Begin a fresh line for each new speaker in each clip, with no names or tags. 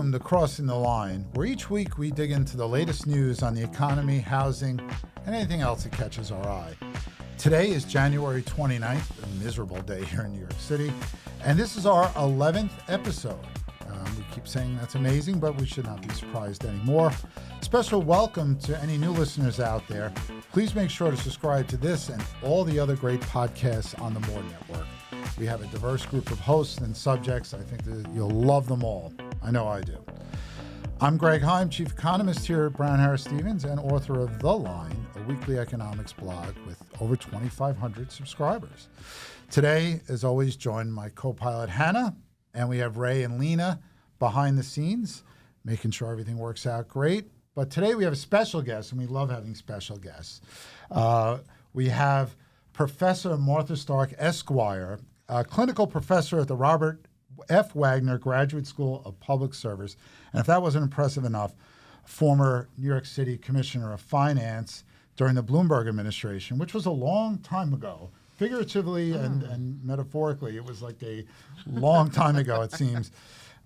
Welcome to Crossing the Line, where each week we dig into the latest news on the economy, housing, and anything else that catches our eye. Today is January 29th, a miserable day here in New York City, and this is our 11th episode. We keep saying that's amazing, but we should not be surprised anymore. Special welcome to any new listeners out there. Please make sure to subscribe to this and all the other great podcasts on the More Network. We have a diverse group of hosts and subjects. I think that you'll love them all. I know I do. I'm Greg Heym, Chief Economist here at Brown Harris Stevens and author of The Line, a weekly economics blog with over 2,500 subscribers. Today, as always, joined my co-pilot Hannah, and we have Ray and Lena behind the scenes, making sure everything works out great. But today we have a special guest, and we love having special guests. We have Professor Martha Stark, Esquire, a clinical professor at the Robert F. Wagner Graduate School of Public Service. And if that wasn't impressive enough, former New York City Commissioner of Finance during the Bloomberg administration, which was a long time ago. Figuratively and metaphorically, it was like a long time ago, it seems.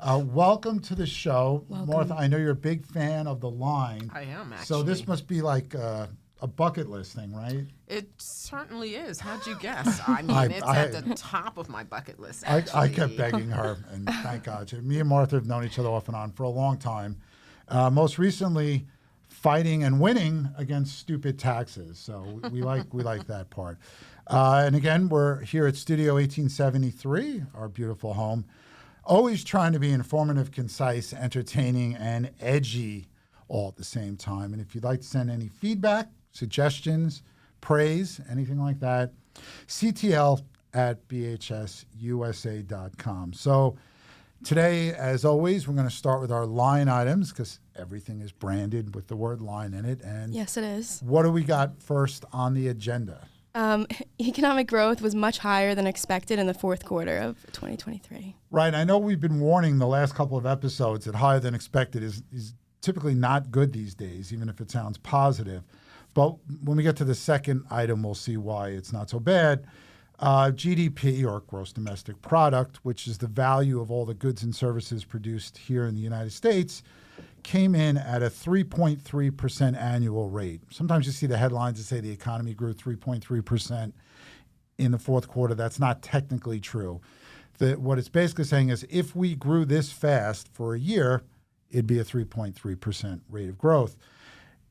Welcome to the show.
Welcome.
Martha, I know you're a big fan of The Line.
I am, actually.
So this must be like a bucket list thing, right?
It certainly is. How'd you guess? I mean, it's at the top of my bucket list, actually.
I kept begging her, and thank God. Me and Martha have known each other off and on for a long time. Most recently, fighting and winning against stupid taxes. So we like that part. And again, we're here at Studio 1873, our beautiful home. Always trying to be informative, concise, entertaining, and edgy all at the same time. And if you'd like to send any feedback, suggestions, praise, anything like that, ctl@bhsusa.com. So today, as always, we're going to start with our line items because everything is branded with the word line in it. And
yes, it is.
What do we got first on the agenda?
Economic growth was much higher than expected in the fourth quarter of 2023.
Right. I know we've been warning the last couple of episodes that higher than expected is typically not good these days, even if it sounds positive. But when we get to the second item, we'll see why it's not so bad. GDP, or gross domestic product, which is the value of all the goods and services produced here in the United States, came in at a 3.3% annual rate. Sometimes you see the headlines that say the economy grew 3.3% in the fourth quarter. That's not technically true. What it's basically saying is if we grew this fast for a year, it'd be a 3.3% rate of growth.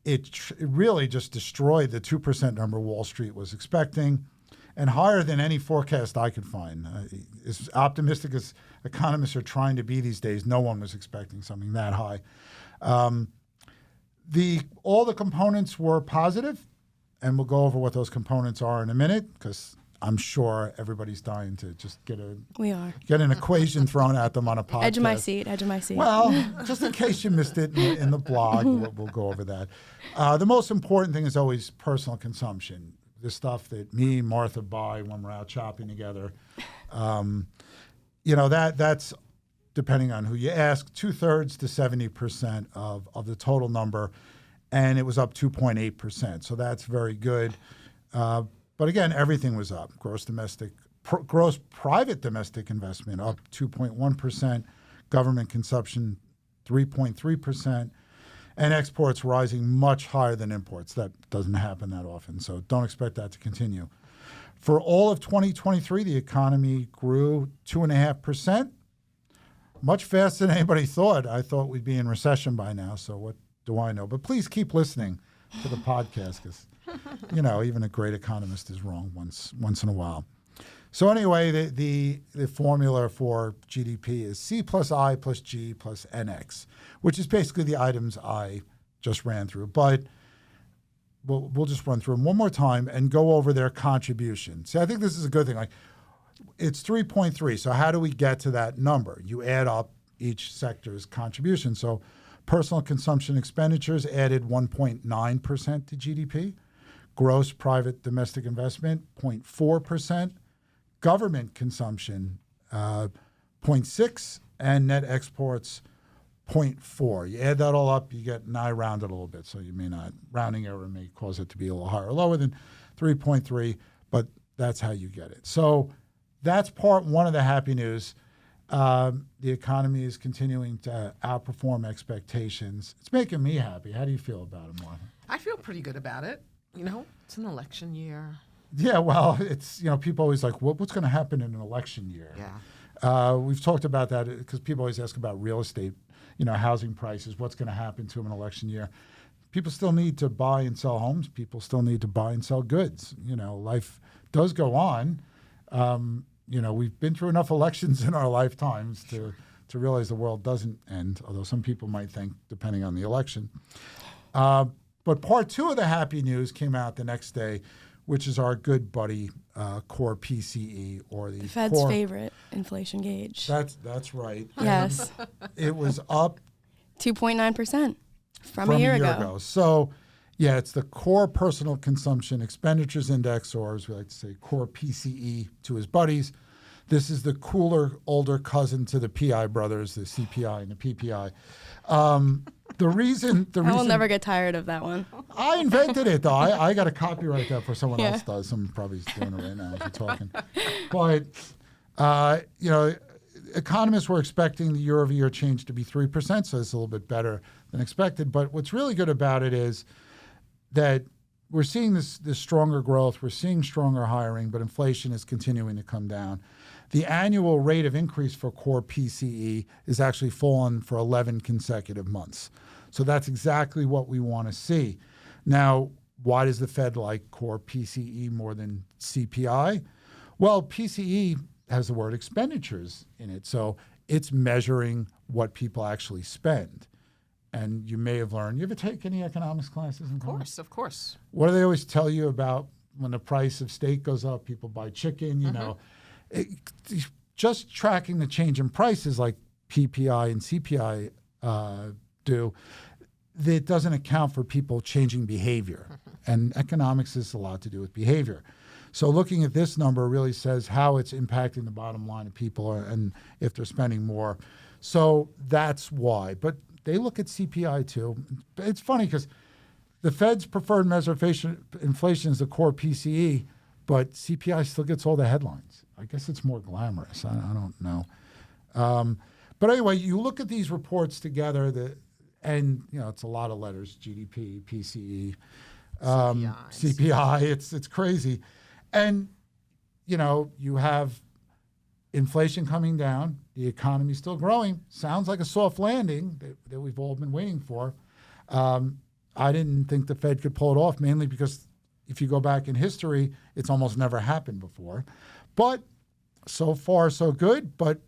It really just destroyed the 2% number Wall Street was expecting, and higher than any forecast I could find. As optimistic as economists are trying to be these days, no one was expecting something that high. All the components were positive, and we'll go over what those components are in a minute, because I'm sure everybody's dying to just get an equation thrown at them on a podcast.
Edge of my seat.
Well, just in case you missed it in the blog, we'll go over that. The most important thing is always personal consumption. The stuff that me and Martha buy when we're out shopping together. That's, depending on who you ask, 2/3 to 70% of the total number, and it was up 2.8%. So that's very good. But again, everything was up. Gross private domestic investment up 2.1%, government consumption 3.3%, and exports rising much higher than imports. That doesn't happen that often, so don't expect that to continue. For all of 2023, the economy grew 2.5%, much faster than anybody thought. I thought we'd be in recession by now, so what do I know? But please keep listening to the podcast because, even a great economist is wrong once in a while. So anyway, the formula for GDP is C plus I plus G plus NX, which is basically the items I just ran through. But we'll just run through them one more time and go over their contribution. See, I think this is a good thing. Like, it's 3.3. So how do we get to that number? You add up each sector's contribution. So personal consumption expenditures added 1.9% to GDP. Gross private domestic investment, 0.4%. Government consumption, 0.6%, and net exports, 0.4. You add that all up, you get, and I rounded a little bit, so you may not, rounding error may cause it to be a little higher or lower than 3.3, but that's how you get it. So that's part one of the happy news. The economy is continuing to outperform expectations. It's making me happy. How do you feel about it, Martha?
I feel pretty good about it. It's an election year.
Yeah, well, it's, people always like, what's going to happen in an election year?
Yeah.
We've talked about that because people always ask about real estate, housing prices, what's going to happen to them in an election year. People still need to buy and sell homes. People still need to buy and sell goods. Life does go on. We've been through enough elections in our lifetimes to realize the world doesn't end, although some people might think, depending on the election. But part 2 of the happy news came out the next day, which is our good buddy core PCE, or the
Fed's favorite inflation gauge.
That's right.
Yes.
It was up
2.9% from a year ago.
So, yeah, it's the core personal consumption expenditures index, or as we like to say, core PCE to his buddies. This is the cooler, older cousin to the PI brothers, the CPI and the PPI. The reason
I will never get tired of that one.
I invented it, though. I got to copyright that before someone else does. Someone probably is doing it right now as we're talking. But, economists were expecting the year-over-year change to be 3%, so it's a little bit better than expected. But what's really good about it is that we're seeing this stronger growth, we're seeing stronger hiring, but inflation is continuing to come down. The annual rate of increase for core PCE is actually fallen for 11 consecutive months. So that's exactly what we want to see. Now, why does the Fed like core PCE more than CPI? Well, PCE has the word expenditures in it, so it's measuring what people actually spend. And you may have learned, you ever take any economics classes in college?
Of course.
What do they always tell you about when the price of steak goes up, people buy chicken, just tracking the change in prices like PPI and CPI do, that doesn't account for people changing behavior. And economics has a lot to do with behavior. So looking at this number really says how it's impacting the bottom line of people and if they're spending more. So that's why. But they look at CPI too. It's funny because the Fed's preferred measure of inflation is the core PCE, but CPI still gets all the headlines. I guess it's more glamorous. I don't know. But anyway, you look at these reports together, and it's a lot of letters: GDP, PCE, CPI. It's crazy, and you have inflation coming down, the economy's still growing. Sounds like a soft landing that we've all been waiting for. I didn't think the Fed could pull it off, mainly because if you go back in history, it's almost never happened before. But so far, so good. But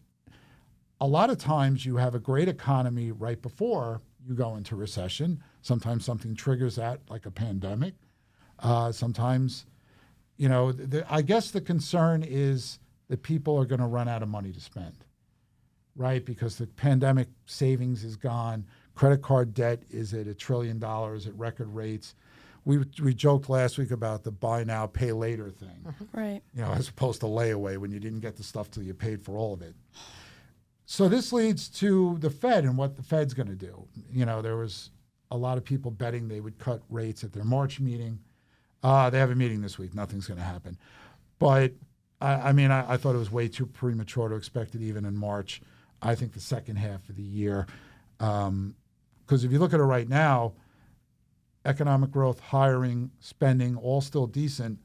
a lot of times you have a great economy right before you go into recession. Sometimes something triggers that, like a pandemic. Sometimes, I guess the concern is that people are going to run out of money to spend, right? Because the pandemic savings is gone. Credit card debt is at $1 trillion at record rates. We joked last week about the buy now, pay later thing.
Right.
As opposed to layaway when you didn't get the stuff till you paid for all of it. So this leads to the Fed and what the Fed's going to do. There was a lot of people betting they would cut rates at their March meeting. They have a meeting this week. Nothing's going to happen. But I thought it was way too premature to expect it even in March. I think the second half of the year, because if you look at it right now, economic growth, hiring, spending, all still decent.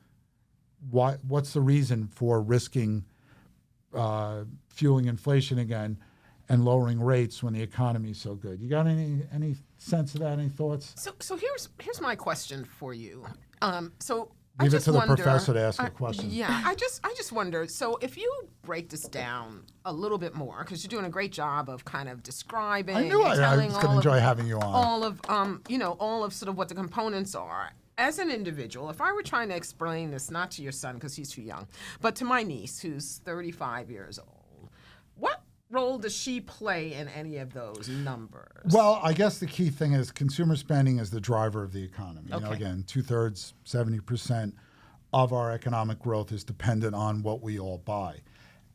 What's the reason for risking fueling inflation again and lowering rates when the economy is so good? You got any sense of that? Any thoughts?
So here's my question for you.
Leave it to the professor to ask a question.
Yeah, I just wonder. So if you break this down a little bit more, because you're doing a great job of kind of describing.
I knew I was going to enjoy having you on.
All of sort of what the components are. As an individual, if I were trying to explain this, not to your son because he's too young, but to my niece who's 35 years old, what role does she play in any of those numbers?
Well, I guess the key thing is consumer spending is the driver of the economy.
Okay.
Again, 2/3, 70% of our economic growth is dependent on what we all buy.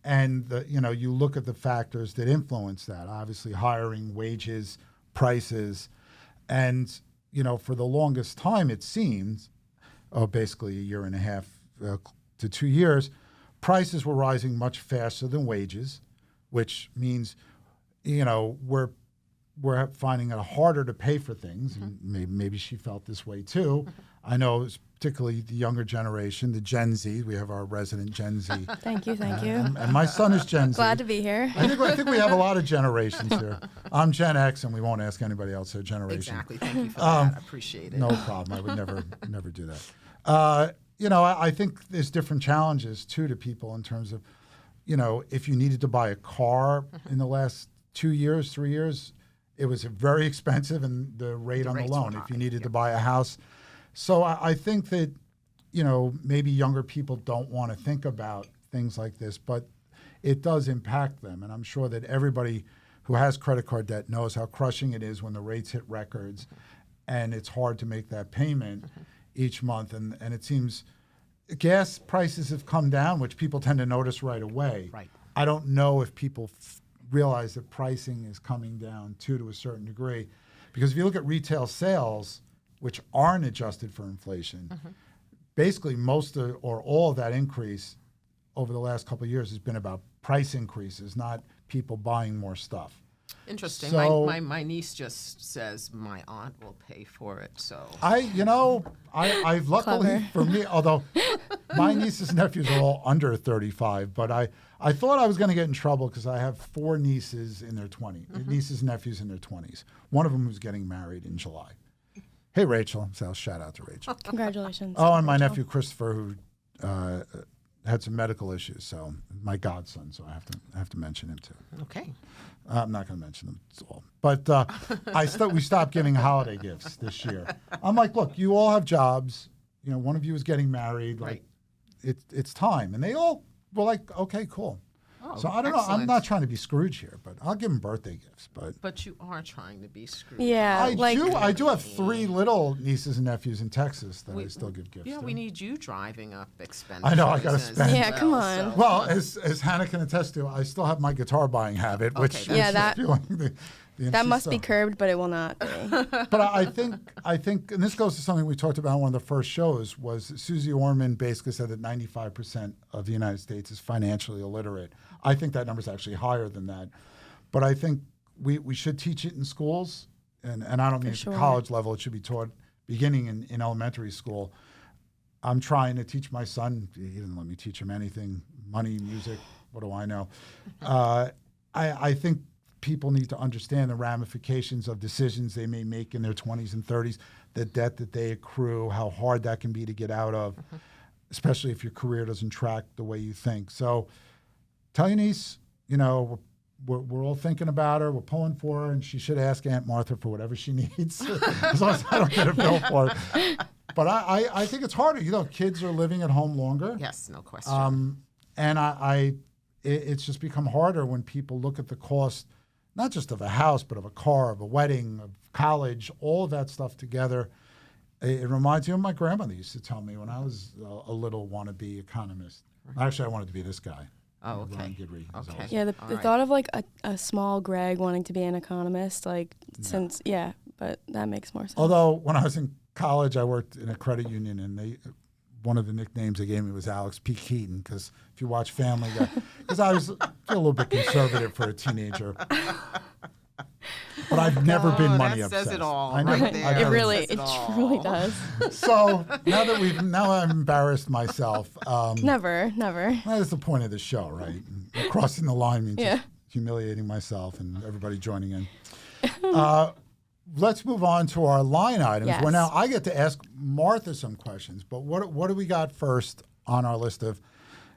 And you look at the factors that influence that. Obviously, hiring, wages, prices, and for the longest time, it seems, basically a year and a half to 2 years, prices were rising much faster than wages. which means, we're finding it harder to pay for things. And maybe she felt this way too. I know it's particularly the younger generation, the Gen Z. We have our resident Gen Z.
Thank you.
And my son is Gen Z.
Glad to be here.
I think we have a lot of generations here. I'm Gen X, and we won't ask anybody else their generation.
Exactly. Thank you for that. I appreciate it.
No problem. I would never do that. I think there's different challenges too to people in terms of, if you needed to buy a car in the last 2 years, 3 years, it was very expensive, and the rate on the
rates
loan.
were
If you
high,
needed to buy a house, so I think that maybe younger people don't want to think about things like this, but it does impact them, and I'm sure that everybody who has credit card debt knows how crushing it is when the rates hit records, and it's hard to make that payment each month, and it seems gas prices have come down, which people tend to notice right away.
Right.
I don't know if people realize that pricing is coming down too, to a certain degree, because if you look at retail sales, which aren't adjusted for inflation, basically or all of that increase over the last couple of years has been about price increases, not people buying more stuff.
Interesting.
So-
my niece just says my aunt will pay for it. So
I've luckily
Clever.
for me, although my nieces and nephews are all under 35, but I thought I was going to get in trouble because I have 4 nieces in their 20s, nieces and nephews in their 20s. One of them who's getting married in July. Hey, Rachel. So shout out to Rachel.
Congratulations.
Oh, and my
Rachel.
nephew Christopher, who had some medical issues. So my godson. So I have to mention him too.
okay.
I'm not going to mention them at all. But we stopped giving holiday gifts this year. I'm like, look, you all have jobs. One of you is getting married. Like, it's time. And they all were like, okay, cool.
Oh,
So I don't know. I'm
excellent.
not trying to be Scrooge here, but I'll give them birthday gifts.
But you are trying to be screwed.
Yeah,
I do have 3 little nieces and nephews in Texas that I still give gifts
Yeah,
to.
we need you driving up expenses.
I know, I gotta
as
spend.
Yeah, come on.
Well, as Hannah can attest to, I still have my guitar buying habit, which
Okay,
is
that-
fueling the
that must be
stuff.
curbed, but it will not be.
But I think, and this goes to something we talked about in one of the first shows, was Susie Orman basically said that 95% of the United States is financially illiterate. I think that number is actually higher than that. But I think we should teach it in schools, and I don't mean at
sure.
the college level. It should be taught beginning in elementary school. I'm trying to teach my son. He didn't let me teach him anything. Money, music, what do I know? I think people need to understand the ramifications of decisions they may make in their 20s and 30s, the debt that they accrue, how hard that can be to get out of, especially if your career doesn't track the way you think. So tell your niece, we're all thinking about her, we're pulling for her, and she should ask Aunt Martha for whatever she needs, as long as I don't get a bill for it. But I think it's harder. Kids are living at home longer.
Yes, no question.
And it's just become harder when people look at the cost, not just of a house, but of a car, of a wedding, of college, all of that stuff together. It reminds me of my grandmother used to tell me when I was a little wannabe economist. Actually, I wanted to be this guy.
Oh, okay.
Ron Guidry. Was
Okay.
always-
Yeah, the
right.
thought of like a small Greg wanting to be an economist, but that makes more sense.
Although when I was in college, I worked in a credit union, and one of the nicknames they gave me was Alex P. Keaton, because if you watch Family Guy, because I was a little bit conservative for a teenager. But I've never been money
that
obsessed.
says it all
I know.
right
I've
there.
it
never-
really,
says it
it
all.
truly does.
So now I've embarrassed myself.
Never.
That is the point of the show, right? Crossing the line means
Yeah.
just humiliating myself and everybody joining in. Let's move on to our line items.
Yes.
Where now I get to ask Martha some questions. But what do we got first on our list of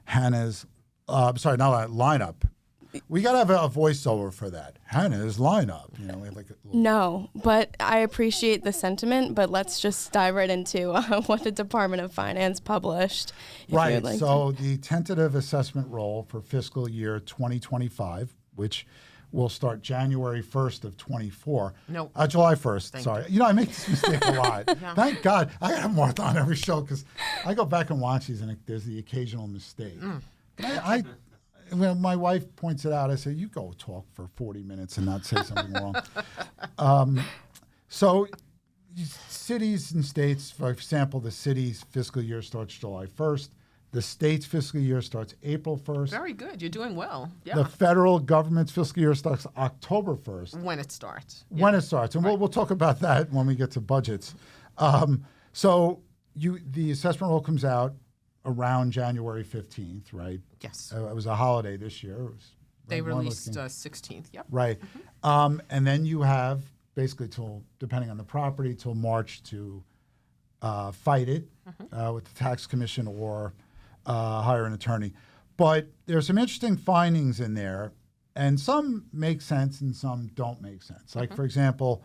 Hannah's? Lineup. We got to have a voiceover for that. Hannah's lineup. We have like a little,
No, but I appreciate the sentiment. But let's just dive right into what the Department of Finance published. if you
right.
would like
So the tentative assessment roll for fiscal year 2025, which will start January 1st of 24.
No.
July 1st.
Thank
Sorry. I make this mistake a lot.
Yeah.
Thank God. I got Martha on every show because I go back and watch these and there's the occasional mistake. When my wife points it out, I say, you go talk for 40 minutes and not say something wrong. So cities and states, for example, the city's fiscal year starts July 1st. The state's fiscal year starts April 1st.
Very good. You're doing well. Yeah.
The federal government's fiscal year starts October 1st.
When it starts.
When it starts. And we'll talk about that when we get to budgets. So the assessment roll comes out around January 15th, right?
Yes.
It was a holiday this year. It was
They
one
released
looking-
16th. Yep.
Right. And then you have basically till, depending on the property, till March to fight it with the tax commission or hire an attorney. But there's some interesting findings in there, and some make sense and some don't make sense. Like, for example,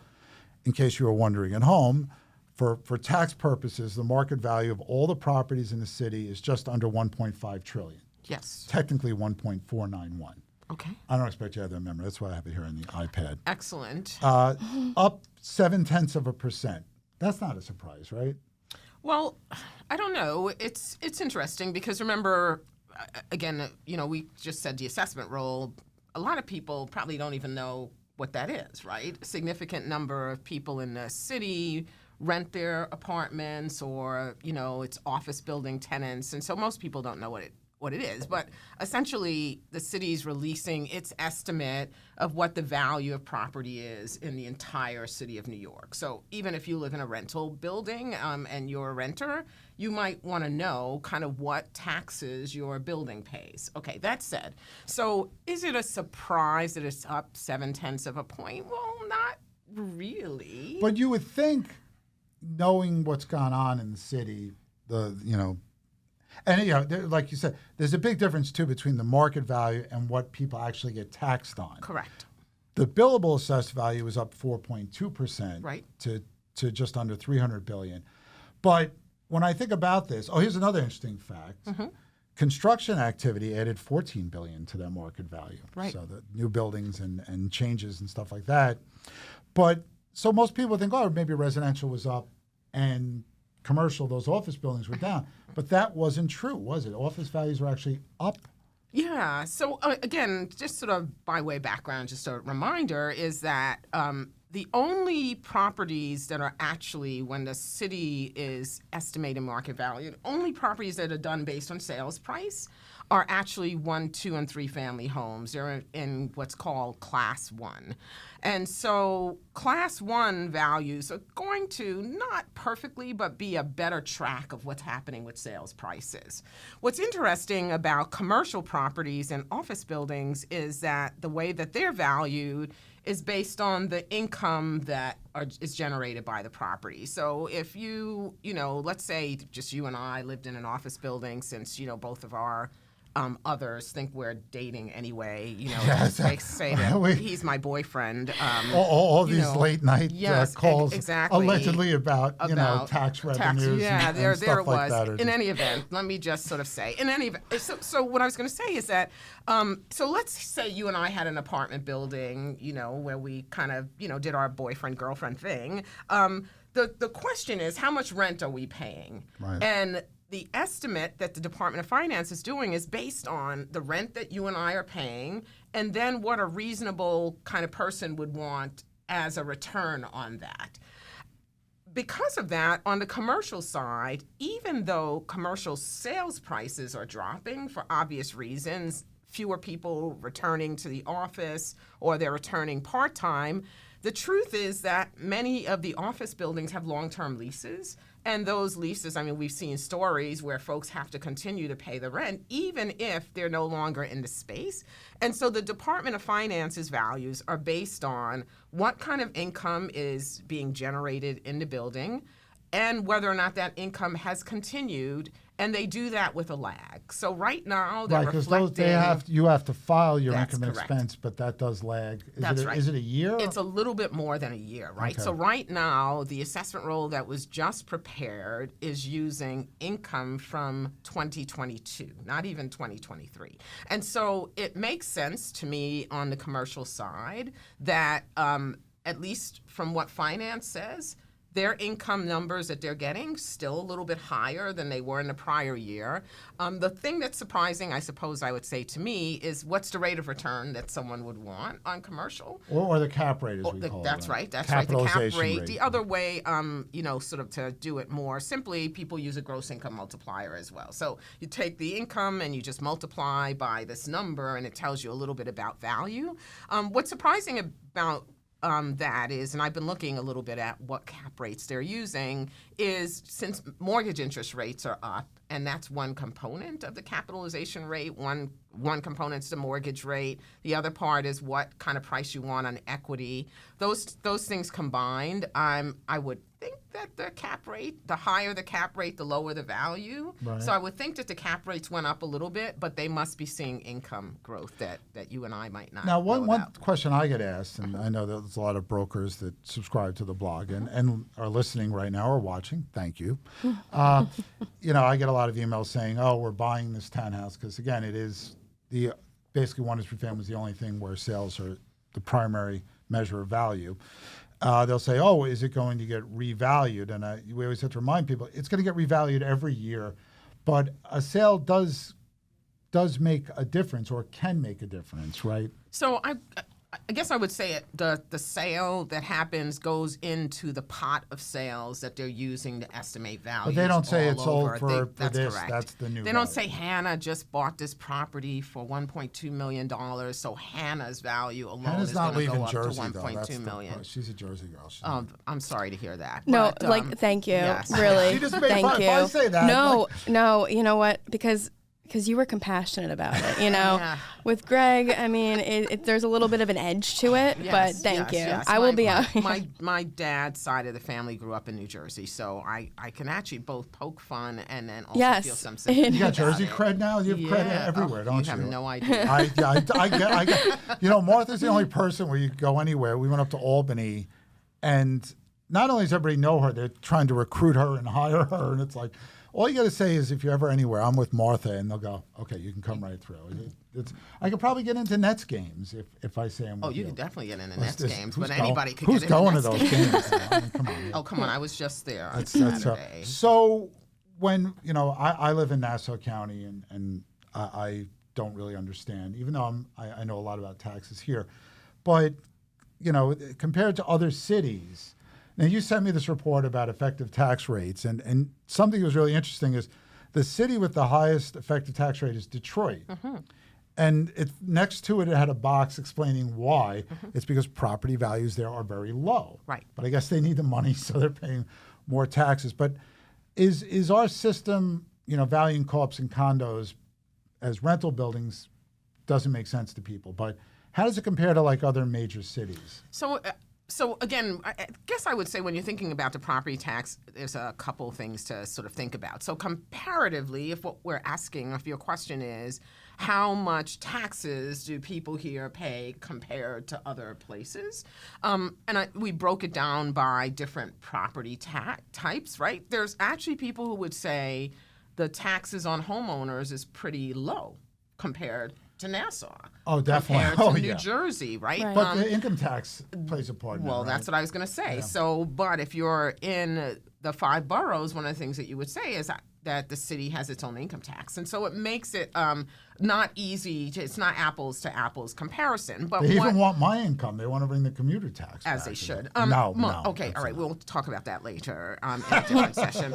in case you were wondering at home, for tax purposes, the market value of all the properties in the city is just under 1.5 trillion.
Yes.
Technically 1.491.
Okay.
I don't expect you to have that memory. That's why I have it here on the iPad.
Excellent.
Up 0.7%. That's not a surprise, right?
Well, I don't know. It's interesting because remember, again, we just said the assessment roll. A lot of people probably don't even know what that is, right? A significant number of people in the city rent their apartments or, it's office building tenants. And so most people don't know what it is. But essentially, the city's releasing its estimate of what the value of property is in the entire city of New York. So even if you live in a rental building and you're a renter, you might want to know kind of what taxes your building pays. Okay, that said, so is it a surprise that it's up 0.7 point? Well, not really.
But you would think, knowing what's gone on in the city, and like you said, there's a big difference too between the market value and what people actually get taxed on.
Correct.
The billable assessed value is up 4.2%,
right,
to just under 300 billion. But when I think about this, here's another interesting fact. Construction activity added 14 billion to their market value.
Right.
So the new buildings and changes and stuff like that. But so most people think, maybe residential was up and commercial, those office buildings were down. But that wasn't true, was it? Office values were actually up.
Yeah. So again, just sort of by way of background, just a reminder is that the only properties that are actually, when the city is estimating market value, the only properties that are done based on sales price are actually 1, 2, and 3 family homes. They're in what's called Class 1. And so Class 1 values are going to not perfectly, but be a better track of what's happening with sales prices. What's interesting about commercial properties and office buildings is that the way that they're valued is based on the income that is generated by the property. So if let's say just you and I lived in an office building, since, both of our others think we're dating anyway,
Yes.
say that he's my boyfriend.
All these late night calls
exactly.
allegedly about tax revenues and
there
stuff like that.
In any event, let me just sort of say, in any event, so what I was going to say is that, so let's say you and I had an apartment building, where we kind of, did our boyfriend-girlfriend thing. The question is, how much rent are we paying?
Right.
And the estimate that the Department of Finance is doing is based on the rent that you and I are paying, and then what a reasonable kind of person would want as a return on that. Because of that, on the commercial side, even though commercial sales prices are dropping for obvious reasons, fewer people returning to the office or they're returning part-time, the truth is that many of the office buildings have long-term leases. And those leases, we've seen stories where folks have to continue to pay the rent, even if they're no longer in the space. And so the Department of Finance's values are based on what kind of income is being generated in the building and whether or not that income has continued. And they do that with a lag. So right now, they're reflecting.
You have to file your
That's
income
correct.
expense, but that does lag.
That's right.
Is it a year?
It's a little bit more than a year, right?
Okay.
So right now, the assessment roll that was just prepared is using income from 2022, not even 2023. And so it makes sense to me on the commercial side that, at least from what finance says, their income numbers that they're getting still a little bit higher than they were in the prior year. The thing that's surprising, I suppose I would say to me, is what's the rate of return that someone would want on commercial?
Or the cap rate, as we call it.
That's right. That's right. The cap
Capitalization
rate. The other way, sort of to do it more simply, people use a gross income multiplier as well. So you take the income and you just multiply by this number, and it tells you a little bit about value. What's surprising about that is, and I've been looking a little bit at what cap rates they're using, is since mortgage interest rates are up, and that's one component of the capitalization rate, one component's the mortgage rate, the other part is what kind of price you want on equity. Those things combined, I would think that the cap rate, the higher the cap rate, the lower the value.
Right.
So I would think that the cap rates went up a little bit, but they must be seeing income growth that you and I might not
Now,
know
one
about.
question I get asked, and I know that there's a lot of brokers that subscribe to the blog and are listening right now or watching. Thank you. I get a lot of emails saying, "Oh, we're buying this townhouse," because again, it is basically 1 to 3 family is the only thing where sales are the primary measure of value. They'll say, "Oh, is it going to get revalued?" And we always have to remind people it's going to get revalued every year, but a sale does make a difference or can make a difference, right?
So I guess I would say the sale that happens goes into the pot of sales that they're using to estimate value.
But they don't say it's sold
over.
for
That's
this.
correct.
That's the new
They don't
value.
say Hannah just bought this property for $1.2 million, so Hannah's value alone
Hannah's
is
not
going to
leaving
go up
Jersey,
to
though.
$1.2 million.
She's a Jersey girl. She's
I'm sorry to hear that.
No,
but,
thank you.
yes.
Really.
She just made
thank
fun.
you.
If I say that,
No, you know what? Because you were compassionate about it,
Yeah.
With Greg, I mean, there's a little bit of an edge to it, but thank you.
Yes.
I will be out.
My dad's side of the family grew up in New Jersey, so I can actually both poke fun and then also
Yes.
feel some sympathy.
You got
about
Jersey
it.
cred now? You have cred everywhere, don't
You
you?
have no idea.
I get. Martha's the only person where you go anywhere. We went up to Albany, and not only does everybody know her, they're trying to recruit her and hire her, and it's like, all you got to say is, if you're ever anywhere, I'm with Martha, and they'll go, okay, you can come right through. I could probably get into Nets games if I say I'm with
You
you.
can definitely get into
What's
Nets
this?
games,
Who's
but
going-
anybody could
Who's
get into
going
Nets
to those games? I mean, come on.
Oh, come on. I was just there on
That's
Saturday.
so when I live in Nassau County and I don't really understand, even though I know a lot about taxes here, but compared to other cities. Now, you sent me this report about effective tax rates, and something that was really interesting is the city with the highest effective tax rate is Detroit. And next to it had a box explaining why. It's because property values there are very low.
Right.
But I guess they need the money, so they're paying more taxes. But is our system, valuing co-ops and condos as rental buildings doesn't make sense to people. But how does it compare to like other major cities?
So again, I guess I would say when you're thinking about the property tax, there's a couple things to sort of think about. So comparatively, if what we're asking, if your question is, how much taxes do people here pay compared to other places? We broke it down by different property tax types, right? There's actually people who would say the taxes on homeowners is pretty low compared to Nassau.
Oh, definitely.
Compared to
New
Jersey, right?
Right.
But the income tax plays a part.
Well,
in it,
that's what I was going to say.
Yeah.
So, but if you're in the 5 boroughs, one of the things that you would say is that the city has its own income tax. And so it makes it not easy. It's not apples to apples comparison. But
They even want my income. They want to bring the commuter tax
as
back.
they should.
No.
Okay, all right. We'll talk about that later in a different session.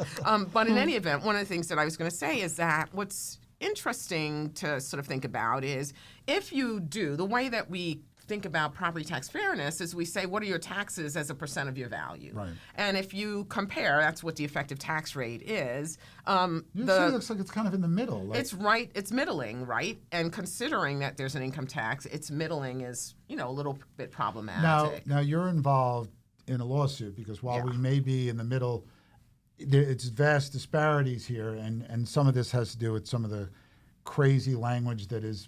But in any event, one of the things that I was going to say is that what's interesting to sort of think about is if you do, the way that we think about property tax fairness is we say, what are your taxes as a percent of your value?
Right.
And if you compare, that's what the effective tax rate is.
It looks like it's kind of in the middle. Like,
It's right. It's middling, right? And considering that there's an income tax, it's middling is, a little bit problematic.
now you're involved in a lawsuit because while we may be in the middle, it's vast disparities here, and some of this has to do with some of the crazy language that is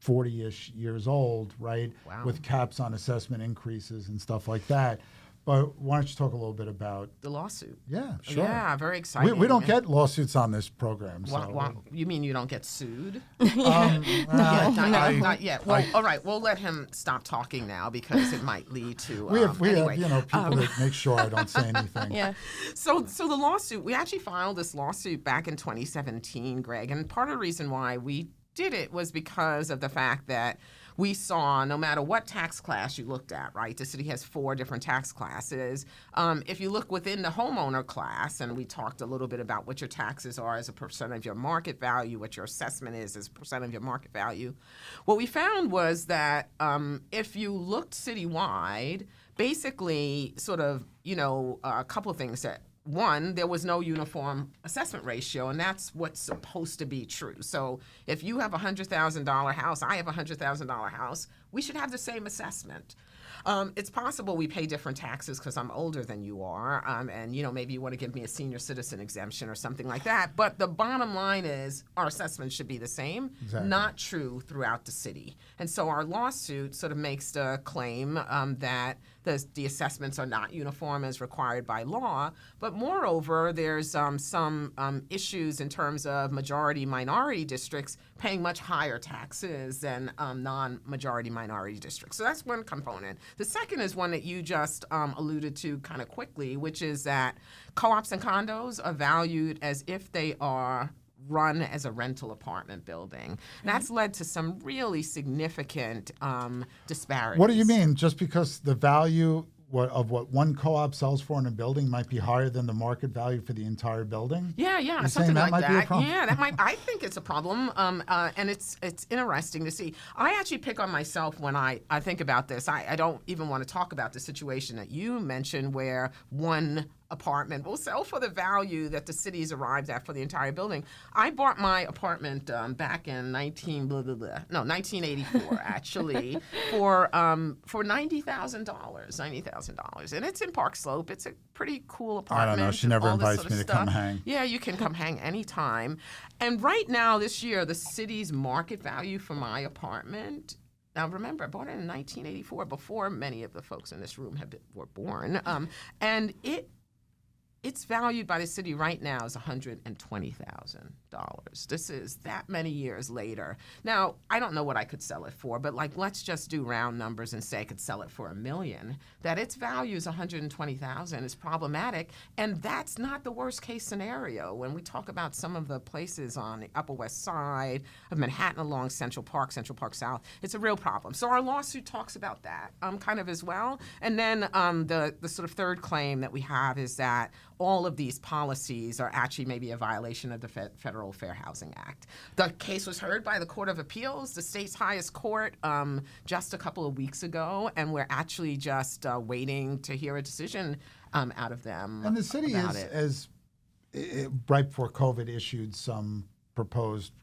40-ish years old, right?
Wow.
With caps on assessment increases and stuff like that. But why don't you talk a little bit about?
The lawsuit.
Yeah, sure.
Yeah, very exciting.
We don't get lawsuits on this program. So.
You mean you don't get sued?
Not
yet. Well, all right. We'll let him stop talking now because it might lead to.
We have
anyway.
People that make sure I don't say anything.
Yeah.
So the lawsuit, we actually filed this lawsuit back in 2017, Greg, and part of the reason why we did it was because of the fact that we saw no matter what tax class you looked at, right? The city has 4 different tax classes. If you look within the homeowner class, and we talked a little bit about what your taxes are as a percent of your market value, what your assessment is as a percent of your market value, what we found was that if you looked citywide, basically sort of, a couple of things that one, there was no uniform assessment ratio, and that's what's supposed to be true. So if you have a $100,000 house, I have a $100,000 house, we should have the same assessment. It's possible we pay different taxes because I'm older than you are, and maybe you want to give me a senior citizen exemption or something like that. But the bottom line is our assessment should be the same, not true throughout the city. And so our lawsuit sort of makes the claim that the assessments are not uniform as required by law. But moreover, there's some issues in terms of majority-minority districts paying much higher taxes than non-majority minority districts. So that's one component. The second is one that you just alluded to kind of quickly, which is that co-ops and condos are valued as if they are run as a rental apartment building. And that's led to some really significant disparities.
What do you mean? Just because the value of what one co-op sells for in a building might be higher than the market value for the entire building?
Yeah,
You're
something
that
like
might
that.
Be a problem?
Yeah, that might. I think it's a problem, and it's interesting to see. I actually pick on myself when I think about this. I don't even want to talk about the situation that you mentioned where one apartment will sell for the value that the city's arrived at for the entire building. I bought my apartment back in 1984 actually for $90,000, and it's in Park Slope. It's a pretty cool apartment.
I don't know. She never
all this
invites
sort
me
of
to come
stuff.
hang.
Yeah, you can come hang anytime. And right now, this year, the city's market value for my apartment. Now, remember, I bought it in 1984, before many of the folks in this room were born, and it's valued by the city right now as $120,000. This is that many years later. Now, I don't know what I could sell it for, but let's just do round numbers and say I could sell it for $1 million. That its value is $120,000 is problematic, and that's not the worst case scenario. When we talk about some of the places on the Upper West Side of Manhattan along Central Park South, it's a real problem. So our lawsuit talks about that kind of as well. And then the sort of third claim that we have is that all of these policies are actually maybe a violation of the Federal Fair Housing Act. The case was heard by the Court of Appeals, the state's highest court, just a couple of weeks ago, and we're actually just waiting to hear a decision out of them.
And the city right before COVID issued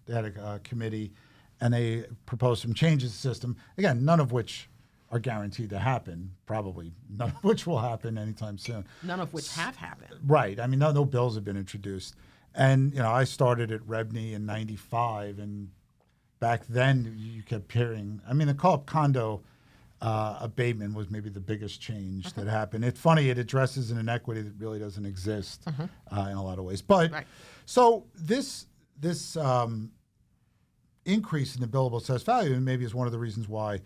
they had a committee, and they proposed some changes to the system. Again, none of which are guaranteed to happen, probably none of which will happen anytime soon.
None of which have happened.
Right. I mean, no bills have been introduced. And, I started at Rebney in 95, and back then you kept hearing, the co-op condo abatement was maybe the biggest change that happened. It's funny, it addresses an inequity that really doesn't exist in a lot of ways. But, so this increase in the billable assessed value, and maybe is one of the reasons why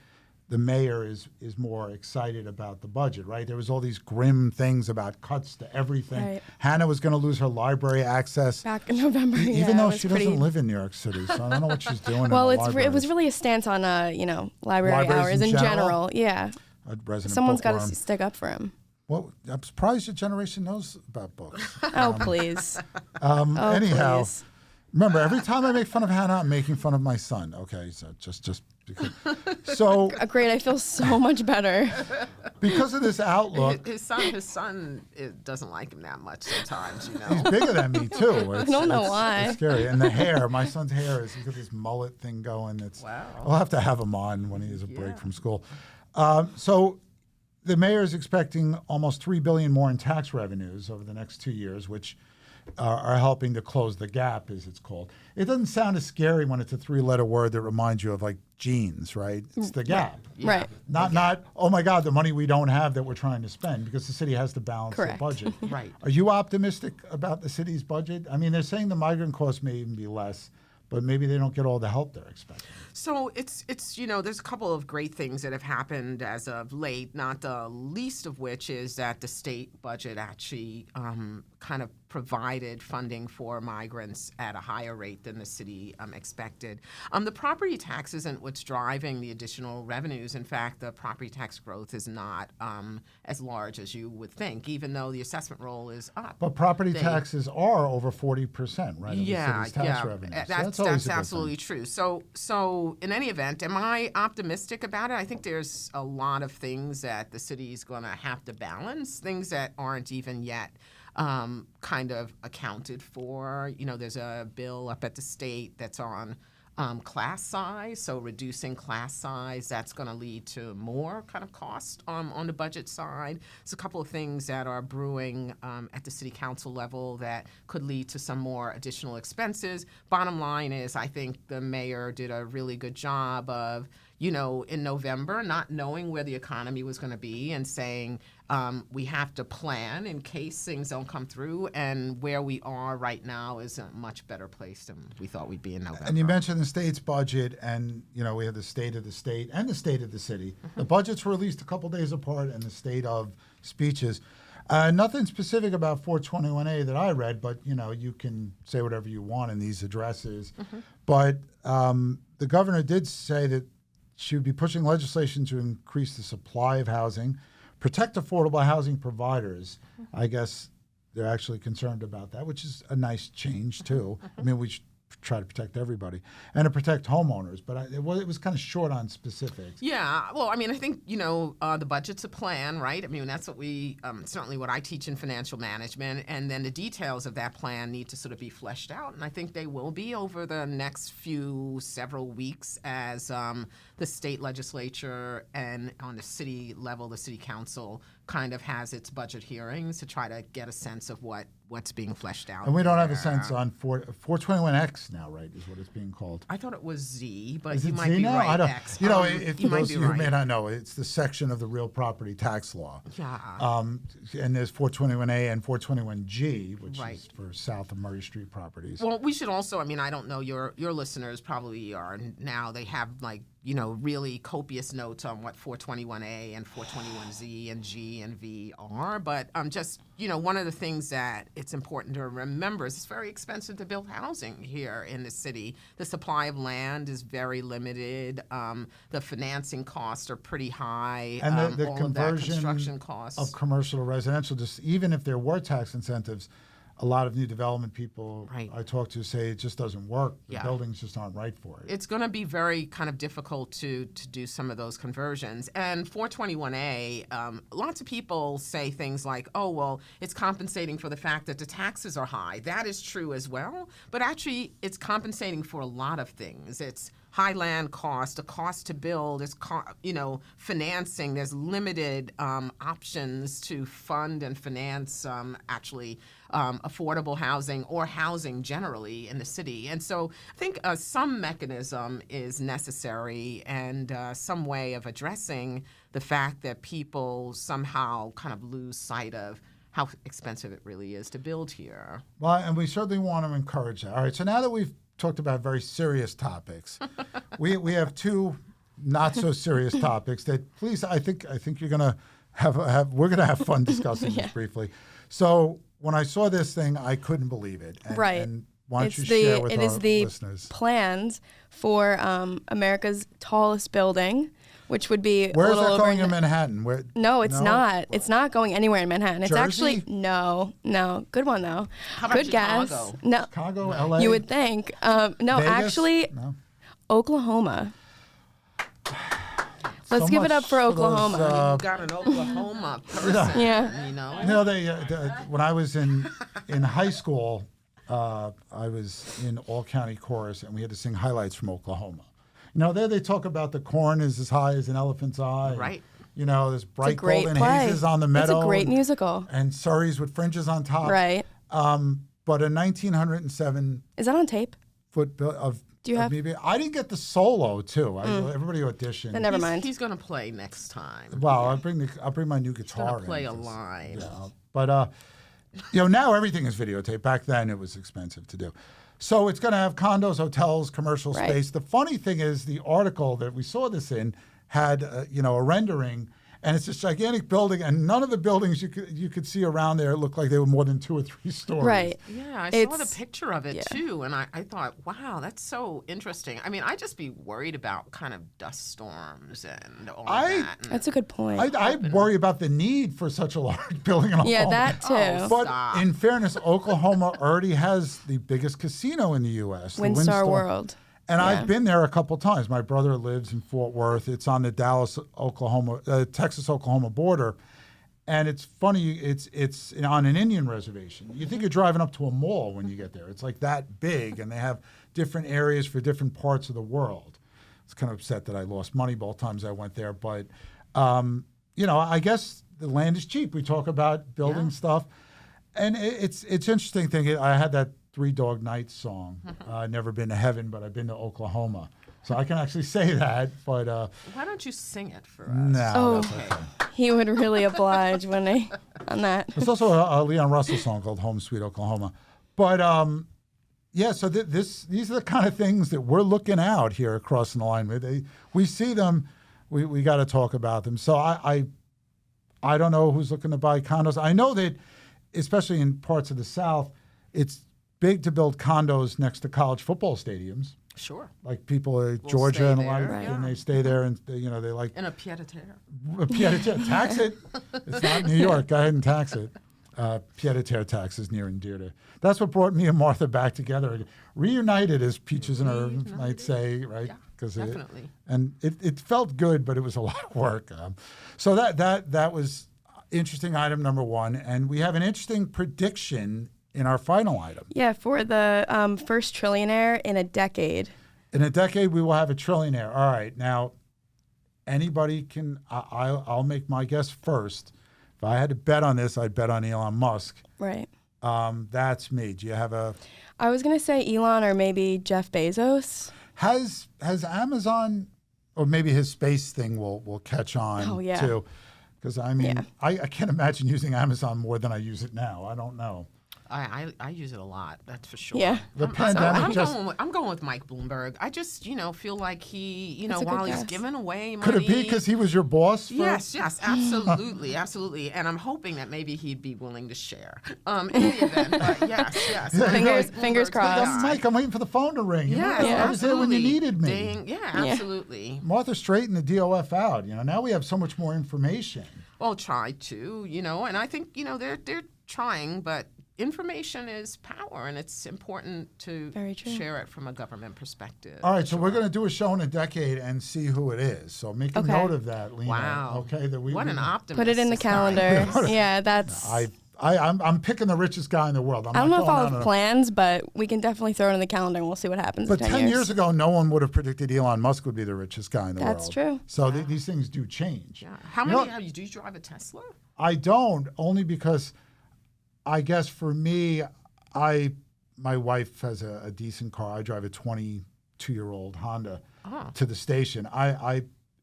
the mayor is more excited about the budget, right? There was all these grim things about cuts to everything. Right. Hannah was going to lose her library access
back in November,
even though she doesn't live in New York City. So I don't know what she's doing.
Well, it was really a stance on library hours in general. Yeah, someone's got to stick up for him.
Well, I'm surprised your generation knows about books.
Oh, please.
Anyhow.
Please.
Remember, every time I make fun of Hannah, I'm making fun of my son. Okay, so just because. So
great, I feel so much better.
Because of this outlook,
his son doesn't like him that much sometimes.
He's bigger than me too.
I don't know why.
It's scary, and the hair. My son's hair he's got this mullet thing going.
Wow.
I'll have to have him on when he has a break from school. So the mayor is expecting almost $3 billion more in tax revenues over the next 2 years, which are helping to close the gap, as it's called. It doesn't sound as scary when it's a 3-letter word that reminds you of like jeans, right? It's the gap.
Right.
Not, oh my God, the money we don't have that we're trying to spend, because the city has to balance the
Correct.
budget.
Right.
Are you optimistic about the city's budget? I mean, they're saying the migrant costs may even be less, but maybe they don't get all the help they're expecting.
So it's there's a couple of great things that have happened as of late, not the least of which is that the state budget actually kind of provided funding for migrants at a higher rate than the city expected. The property tax isn't what's driving the additional revenues. In fact, the property tax growth is not as large as you would think, even though the assessment roll is up.
But property taxes are over 40%, right? Of
Yeah,
the city's tax
yeah,
revenue. So
that's
always a good
absolutely
thing.
true. So in any event, am I optimistic about it? I think there's a lot of things that the city's going to have to balance, things that aren't even yet kind of accounted for. There's a bill up at the state that's on class size, so reducing class size, that's going to lead to more kind of cost on the budget side. There's a couple of things that are brewing at the city council level that could lead to some more additional expenses. Bottom line is, I think the mayor did a really good job of, in November, not knowing where the economy was going to be and saying we have to plan in case things don't come through, and where we are right now is a much better place than we thought we'd be in November.
And you mentioned the state's budget, and we have the state of the state and the state of the city. The budgets were released a couple days apart, and the state of speeches. Nothing specific about 421A that I read, but you can say whatever you want in these addresses. But the governor did say that she would be pushing legislation to increase the supply of housing, protect affordable housing providers. I guess they're actually concerned about that, which is a nice change too. I mean, we should try to protect everybody and to protect homeowners, but it was kind of short on specifics.
Yeah, well, I mean, I think, the budget's a plan, right? I mean, that's what certainly what I teach in financial management, and then the details of that plan need to sort of be fleshed out, and I think they will be over the next several weeks as the state legislature and on the city level, the city council kind of has its budget hearings to try to get a sense of what's being fleshed out.
And we don't have a sense on 421X now, right, is what it's being called.
I thought it was Z, but
Is
you
it
might
Z
be
now?
right.
I don't,
X.
for
You might
those
be
of you who
right.
may not know, it's the section of the real property tax law.
Yeah.
And there's 421A and 421G, which
Right.
is for south of Murray Street properties.
Well, we should also, I mean, I don't know, your listeners probably are now, they have really copious notes on what 421A and 421Z and G and V are. But just, one of the things that it's important to remember is it's very expensive to build housing here in the city. The supply of land is very limited. The financing costs are pretty high.
And the
all
conversion
of that construction costs.
of commercial to residential, just even if there were tax incentives, a lot of new development people
Right.
I talk to say it just doesn't work. The
Yeah.
buildings just aren't right for it.
It's going to be very kind of difficult to do some of those conversions. And 421A, lots of people say things like, oh, well, it's compensating for the fact that the taxes are high. That is true as well. But actually, it's compensating for a lot of things. It's high land cost, the cost to build, is financing. There's limited options to fund and finance affordable housing or housing generally in the city. And so I think some mechanism is necessary and some way of addressing the fact that people somehow kind of lose sight of how expensive it really is to build here.
Well, and we certainly want to encourage that. All right, so now that we've talked about very serious topics, we have two not so serious topics that please I think you're gonna we're gonna have fun discussing this briefly. So when I saw this thing, I couldn't believe it. And,
Right.
And why don't you share with our listeners?
Plans for America's tallest building, which would be
Where
a
is
little
that
over
going in Manhattan? Where,
No, it's not. It's not going anywhere in Manhattan. It's
Jersey?
actually no. Good one though.
How about
Good guess.
Chicago?
No,
Chicago, LA?
you would think. No,
Vegas?
actually,
No?
Oklahoma. Let's
So
give it
much
up for
those,
Oklahoma.
You got an Oklahoma person,
Yeah.
you know?
When I was in high school, I was in all county chorus, and we had to sing highlights from Oklahoma. There they talk about the corn is as high as an elephant's eye.
Right.
There's
It's a
bright
great
golden
play.
hazes on the meadow.
It's a great musical.
And Surreys with fringes on top.
Right.
but a 1907
Is that on tape?
foot of.
Do you have?
Maybe I didn't get the solo too. Everybody auditioned.
Then never mind.
He's going to play next time.
Well, I'll bring my new guitar.
He's going to play
in
a
this.
line.
Yeah, but now everything is videotaped. Back then it was expensive to do. So it's going to have condos, hotels, commercial
Right.
space. The funny thing is the article that we saw this in had a rendering, and it's this gigantic building, and none of the buildings you could see around there looked like they were more than 2 or 3 stories.
Right.
Yeah, I saw the
It's-
picture of it
yeah.
too, and I thought, wow, that's so interesting. I mean, I'd just be worried about kind of dust storms and all that. And
That's a good point.
I worry about the need for such a large building in
yeah,
Oklahoma.
that too.
Oh,
But
Stop.
in fairness, Oklahoma already has the biggest casino in the U.S. the
Windstar World.
And
Yeah.
I've been there a couple times. My brother lives in Fort Worth. It's on the Texas-Oklahoma border. And it's funny, it's on an Indian reservation. You think you're driving up to a mall when you get there. It's like that big, and they have different areas for different parts of the world. I was kind of upset that I lost money both times I went there. But, I guess the land is cheap. We talk about building stuff. And it's interesting thing. I had that Three Dog Night song. I've never been to heaven, but I've been to Oklahoma. So I can actually say that, but
why don't you sing it for us?
no.
Oh.
That's okay.
He would really oblige on that.
There's also a Leon Russell song called Home Sweet Oklahoma. But so these are the kind of things that we're looking out here crossing the line with. We see them, we got to talk about them. So I don't know who's looking to buy condos. I know that, especially in parts of the South, it's big to build condos next to college football stadiums.
Sure.
Like people at
We'll
Georgia
stay
and the
there,
like,
right.
and they stay there, and they like
In a pied-à-terre.
tax it. It's not New York. Go ahead and tax it. Pied-à-terre tax is near and dear to. That's what brought me and Martha back together, reunited, as Peaches and Irv might say, right?
Yeah,
'Cause
definitely.
it felt good, but it was a lot of work. So that was interesting item number one, and we have an interesting prediction in our final item.
Yeah, for the first trillionaire in a decade.
In a decade, we will have a trillionaire. All right, now anybody can. I'll make my guess first. If I had to bet on this, I'd bet on Elon Musk.
Right.
That's me. Do you have a?
I was going to say Elon or maybe Jeff Bezos.
Has Amazon, or maybe his space thing will catch on
Oh, yeah.
too? Because I mean,
Yeah.
I can't imagine using Amazon more than I use it now. I don't know.
I use it a lot, that's for sure.
Yeah.
The pandemic
I'm going with Mike Bloomberg. I just, feel like he,
That's a good
while he's
guess.
giving away money.
Could it be because he was your boss?
Yes, absolutely, absolutely. And I'm hoping that maybe he'd be willing to share. In the event, but yes.
Fingers
Bloomberg's
crossed.
the guy.
Mike, I'm waiting for the phone to ring.
Yes,
I was there when you
absolutely.
needed me.
Ding. Yeah, absolutely.
Martha straightened the DOF out. Now we have so much more information.
Well, try to, and I think, they're trying, but information is power, and it's important to
Very true.
share it from a government perspective.
All right, so we're going to do a show in a decade and see who it is. So make a
Okay.
note of that, Lena.
Wow.
Okay, that
What an optimist.
Put it in the
this guy.
calendar. Yeah, that's.
I'm picking the richest guy in the world.
I don't know if I'll have plans, but we can definitely throw it in the calendar and we'll see what happens
But
in
10 years ago, no one would have predicted Elon Musk would be the richest guy in the world.
That's true.
So these things do change.
Yeah. How
You know-
many do you drive a Tesla?
I don't, only because I guess for me, my wife has a decent car. I drive a 22-year-old Honda to the station.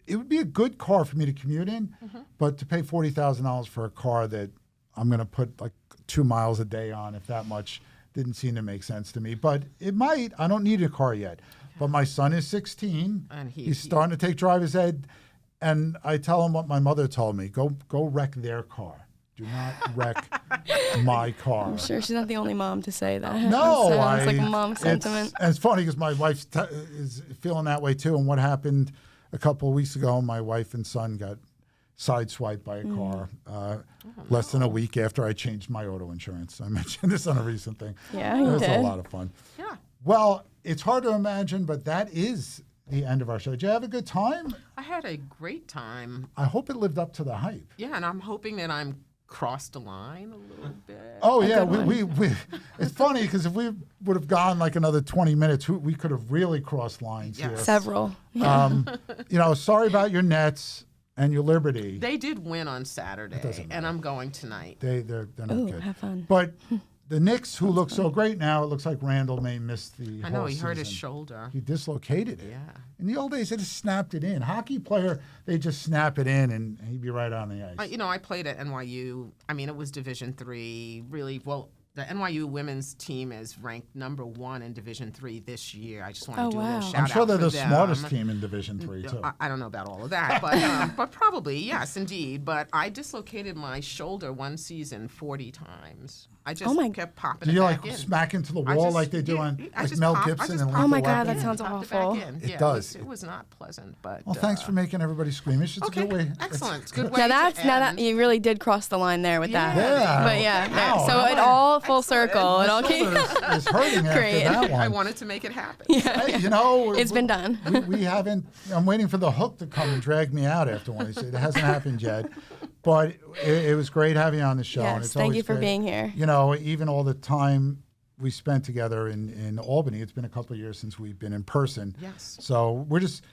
It would be a good car for me to commute in, but to pay $40,000 for a car that I'm going to put like 2 miles a day on, if that much, didn't seem to make sense to me. But it might. I don't need a car yet. But my son is 16.
And
he's starting to take driver's ed. And I tell him what my mother told me. Go wreck their car. Do not wreck my car.
I'm sure she's not the only mom to say that.
No,
Sounds like a mom sentiment.
And it's funny because my wife is feeling that way too. And what happened a couple of weeks ago, my wife and son got sideswiped by a car less than a week after I changed my auto insurance. I mentioned this on a recent thing.
Yeah,
it
you
was
did.
a lot of fun.
Yeah.
Well, it's hard to imagine, but that is the end of our show. Did you have a good time?
I had a great time.
I hope it lived up to the hype.
Yeah, and I'm hoping that I'm crossed the line a little bit.
Oh yeah, we it's funny because if we would have gone like another 20 minutes, we could have really crossed lines here.
Several.
Sorry about your Nets and your Liberty.
They did win on Saturday, and I'm going tonight.
They're not
Ooh,
good.
have fun.
But the Knicks, who look so great now, it looks like Randall may miss the
I know
whole
he hurt his
season.
shoulder.
He dislocated it.
Yeah.
In the old days, they just snapped it in. Hockey player, they just snap it in, and he'd be right on the ice.
I played at NYU. I mean, it was Division III. Really, well, the NYU women's team is ranked number 1 in Division III this year. I just want to
Oh,
do a little
wow.
shout
I'm
out
sure they're
for
the
them.
smartest team in Division III, too.
I don't know about all of that, but probably, yes, indeed. But I dislocated my shoulder one season 40 times. I just kept popping
Do
it
you
back
like
in.
smack into the
I
wall
just-
like they do
yeah,
on
I
like
just
Mel
popped- I
Gibson
just
and
popped
Oh my
Lethal
God,
Weapon?
that sounds
Popped it
awful.
back in.
It
Yeah,
does.
It was not pleasant, but
Well, thanks for making everybody squeamish. It's
okay,
a good way.
excellent. It's a good way.
Now
to
that
end.
you really did cross the line there with that.
Yeah.
But yeah,
Ow,
so
how
it
am I-
all full
Excellent.
circle. It all
My
came.
shoulder is hurting after
Great.
that one.
I wanted to make it happen.
Hey, you know,
It's been done.
We haven't. I'm waiting for the hook to come and drag me out after one. It hasn't happened yet, but it was great having you on the show. and
Yes,
it's
thank
always
you for
great.
being here.
You know, even all the time we spent together in Albany. It's been a couple of years since we've been in person.
Yes.
So we're just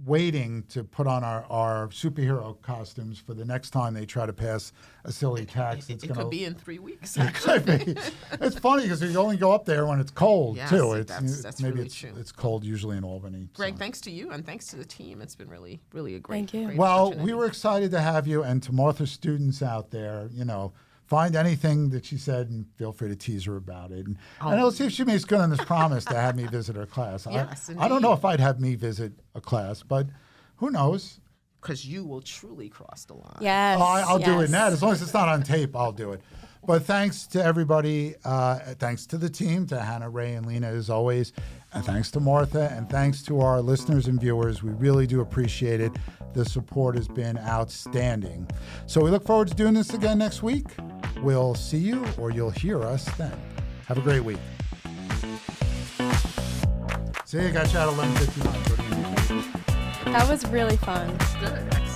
waiting to put on our superhero costumes for the next time they try to pass a silly tax.
It
gonna
could be in 3 weeks.
It could be. It's funny because you only go up there when it's cold
Yes,
too. It's
that's
maybe
really
it's
true.
it's cold usually in Albany.
Greg,
so.
thanks to you and thanks to the team. It's been really, really a great.
Thank you.
great
Well,
opportunity.
we were excited to have you, and to Martha's students out there, you know, find anything that she said and feel free to tease her about it. And I'll see if she makes good on this promise to have me visit her class.
Yes,
I don't know
indeed.
if I'd have me visit a class, but who knows?
Because you will truly cross the line.
Yes.
Oh, I'll do it
yes.
now. As long as it's not on tape, I'll do it. But thanks to everybody. Thanks to the team, to Hannah, Ray, and Lena, as always. And thanks to Martha. And thanks to our listeners and viewers. We really do appreciate it. The support has been outstanding. So we look forward to doing this again next week. We'll see you, or you'll hear us then. Have a great week. See you. Got you at 11:59.
That was really fun.
Good. Excellent.